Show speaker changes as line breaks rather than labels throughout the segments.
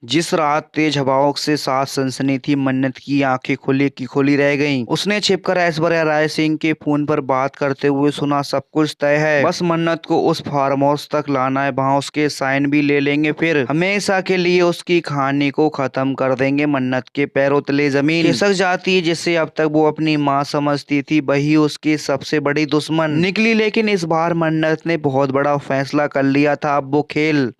जिस रात तेज हवाओं से सांस सनसनी थी, मन्नत की आंखें खुली की खुली रह गईं। उसने छिपकर ऐश्वर्या राय सिंह के फोन पर बात करते हुए सुना, सब कुछ तय है, बस मन्नत को उस फार्म हाउस तक लाना है, वहाँ उसके साइन भी ले लेंगे, फिर हमेशा के लिए उसकी कहानी को खत्म कर देंगे। मन्नत के पैरों तले जमीन खिसक जाती है। जिसे अब तक वो अपनी माँ समझती थी, वही उसकी सबसे बड़ी दुश्मन निकली। लेकिन इस बार मन्नत ने बहुत बड़ा फैसला कर लिया था। अब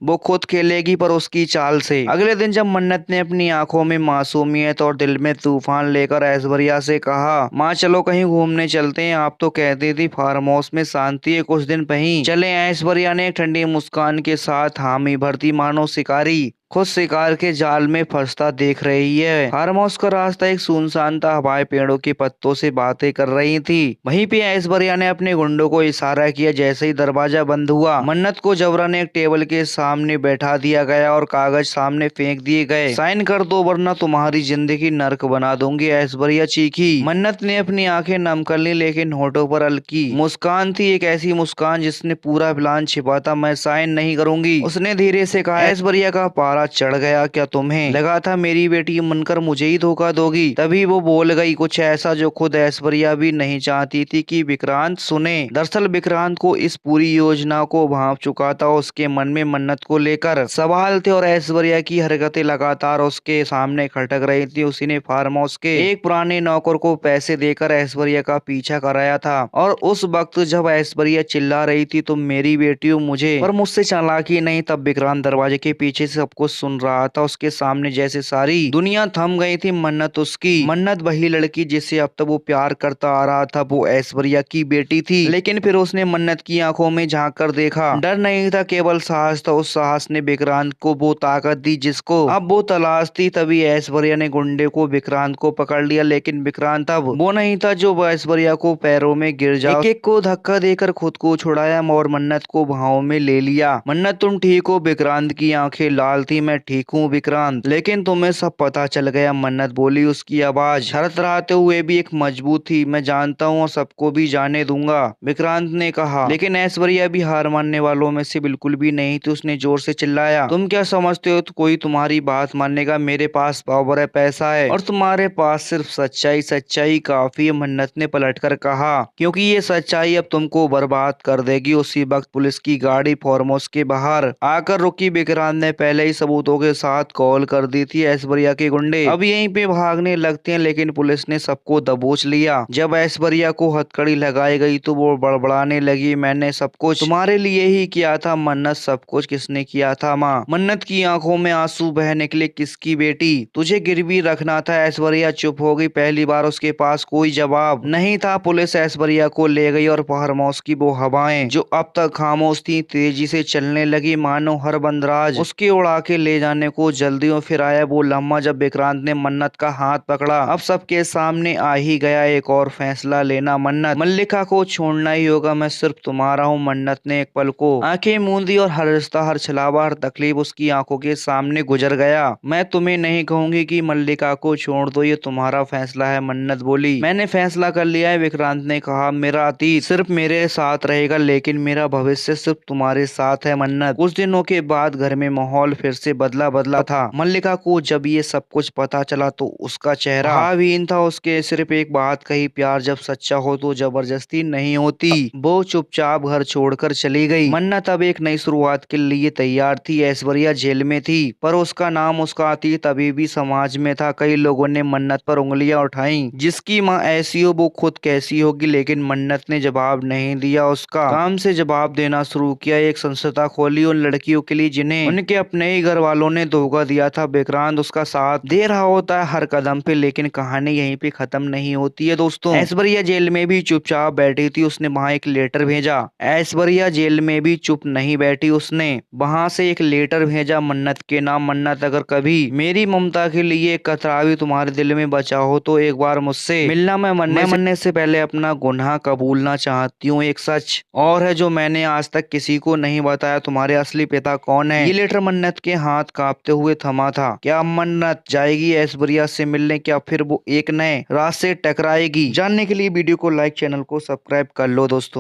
वो खुद खेलेगी, पर उसकी चाल से। अगले दिन जब मन्नत ने अपनी आंखों में मासूमियत और दिल में तूफान लेकर ऐश्वर्या से कहा, माँ चलो कहीं घूमने चलते हैं, आप तो कहती थी फार्म हाउस में शांति है, कुछ दिन वहीं चले। ऐश्वर्या ने एक ठंडी मुस्कान के साथ हामी भरती, मानो शिकारी खुद शिकार के जाल में फंसता देख रही है। फार्म हाउस का रास्ता एक सुनसान था, हवाएं पेड़ों के पत्तों से बातें कर रही थी। वहीं पे ऐश्वर्या ने अपने गुंडों को इशारा किया। जैसे ही दरवाजा बंद हुआ, मन्नत को जबरन एक टेबल के सामने बैठा दिया गया और कागज सामने फेंक दिए गए। साइन कर दो वरना तुम्हारी जिंदगी नर्क बना दूंगी, ऐश्वर्या चीखी। मन्नत ने अपनी आंखें नम कर ली, लेकिन होठों पर हल्की मुस्कान थी, एक ऐसी मुस्कान जिसने पूरा प्लान छिपा था। मैं साइन नहीं करूंगी, उसने धीरे से कहा। ऐश्वर्या का पारा चढ़ गया। क्या तुम्हें लगा था मेरी बेटी बनकर मुझे ही धोखा दोगी? तभी वो बोल गई कुछ ऐसा जो खुद ऐश्वर्या भी नहीं चाहती थी कि विक्रांत सुने। दरअसल विक्रांत को इस पूरी योजना को भांप चुका था। उसके मन में मन्नत को लेकर सवाल थे और ऐश्वर्या की हरकतें लगातार उसके सामने खटक रही थी। उसी ने फार्म हाउस के एक पुराने नौकर को पैसे देकर ऐश्वर्या का पीछा कराया था, और उस वक्त जब ऐश्वर्या चिल्ला रही थी, तुम मेरी बेटी हो, मुझे पर मुझसे चालाकी नहीं, तब विक्रांत दरवाजे के पीछे से सब कुछ सुन रहा था। उसके सामने जैसे सारी दुनिया थम गई थी। मन्नत वही लड़की जिसे अब तक वो प्यार करता आ रहा था, वो ऐश्वर्या की बेटी थी। लेकिन फिर उसने मन्नत की आंखों में झांक कर देखा। डर नहीं था, केवल साहस था। उस साहस ने विक्रांत को वो ताकत दी जिसको अब वो तलाश थी। तभी ऐश्वर्या ने गुंडे को विक्रांत को पकड़ लिया, लेकिन विक्रांत अब वो नहीं था जो ऐश्वर्या को पैरों में गिर जाओ। एक को धक्का देकर खुद को छुड़ाया और मन्नत को भाव में ले लिया। मन्नत तुम ठीक हो? विक्रांत की आंखें लाल थी। मैं ठीक हूँ विक्रांत, लेकिन तुम्हें सब पता चल गया, मन्नत बोली। उसकी आवाज थरथराते हुए भी एक मजबूत थी। मैं जानता हूँ, सबको भी जाने दूंगा, विक्रांत ने कहा। लेकिन ऐश्वर्या भी हार मानने वालों में से बिल्कुल भी नहीं थी। उसने जोर से चिल्लाया, तुम क्या समझते हो तो कोई तुम्हारी बात मानेगा? मेरे पास पावर है, पैसा है, और तुम्हारे पास सिर्फ सच्चाई। सच्चाई काफी है, मन्नत ने पलटकर कहा, क्योंकि ये सच्चाई अब तुमको बर्बाद कर देगी। उसी वक्त पुलिस की गाड़ी फार्म हाउस के बाहर आकर रुकी। विक्रांत ने पहले ही सबूतों के साथ कॉल कर दी थी। ऐश्वर्या के गुंडे अब यहीं पे भागने लगते हैं, लेकिन पुलिस ने सबको दबोच लिया। जब ऐश्वर्या को हथकड़ी लगाई गई तो वो बड़बड़ाने लगी, मैंने सब कुछ तुम्हारे लिए ही किया था। मन्नत, सब कुछ किसने किया था माँ? मन्नत की आंखों में आंसू बह निकले। किसकी बेटी? तुझे गिरवी रखना था। ऐश्वर्या चुप हो गई। पहली बार उसके पास कोई जवाब नहीं था। पुलिस ऐश्वर्या को ले गई और फार्म हाउस की वो हवाएं जो अब तक खामोश थी, तेजी से चलने लगी, मानो हर बंदराज उसके उड़ा के ले जाने को जल्दी। और फिर आया वो लम्हा जब विक्रांत ने मन्नत का हाथ पकड़ा। अब सबके सामने आ ही गया एक और फैसला लेना। मन्नत, मल्लिका को छोड़ना ही होगा। मैं सिर्फ तुम्हारा हूँ। मन्नत ने एक पल को आंखें मूंदी और हर रिश्ता, हर छलावा, हर तकलीफ उसकी आंखों के सामने गुजर गया। मैं तुम्हें नहीं कहूंगी कि मल्लिका को छोड़ दो, ये तुम्हारा फैसला है, मन्नत बोली। मैंने फैसला कर लिया है, विक्रांत ने कहा। मेरा अतीत सिर्फ मेरे साथ रहेगा, लेकिन मेरा भविष्य सिर्फ तुम्हारे साथ है मन्नत। कुछ दिनों के बाद घर में माहौल फिर से बदला था। मल्लिका को जब ये सब कुछ पता चला तो उसका चेहरा भावहीन था। उसके सिर्फ एक बात कही, प्यार जब सच्चा हो तो जबरदस्ती नहीं होती। वो चुपचाप घर छोड़कर चली गई। मन्नत अब एक नई शुरुआत के लिए तैयार थी। ऐश्वर्या जेल में थी, पर उसका नाम, उसका अतीत अभी भी समाज में था। कई लोगों ने मन्नत पर उंगलियां उठाई, जिसकी माँ ऐसी हो वो खुद कैसी होगी, लेकिन मन्नत ने जवाब नहीं दिया। उसका काम से जवाब देना शुरू किया। एक संस्था खोली उन लड़कियों के लिए जिन्हें उनके अपने ही घर वालों ने धोखा दिया था। विक्रांत उसका साथ दे रहा होता है हर कदम पे, लेकिन कहानी यहीं पे खत्म नहीं होती है दोस्तों। ऐश्वर्या जेल में भी चुपचाप बैठी थी। उसने वहां एक लेटर भेजा। ऐश्वर्या जेल में भी चुप नहीं बैठी, उसने वहां से एक लेटर भेजा मन्नत के नाम। मन्नत, अगर कभी मेरी ममता के लिए कतरा भी तुम्हारे दिल में बचा हो तो एक बार मुझसे मिलना। मैं मरने से पहले अपना गुनाह कबूलना चाहती हूँ। एक सच और है जो मैंने आज तक किसी को नहीं बताया, तुम्हारे असली पिता कौन है। ये लेटर मन्नत के हाथ कांपते हुए थमा था। क्या मन्नत जाएगी ऐश्वर्या से मिलने? क्या फिर वो एक नए रास्ते टकराएगी? जानने के लिए वीडियो को लाइक, चैनल को सब्सक्राइब कर लो दोस्तों।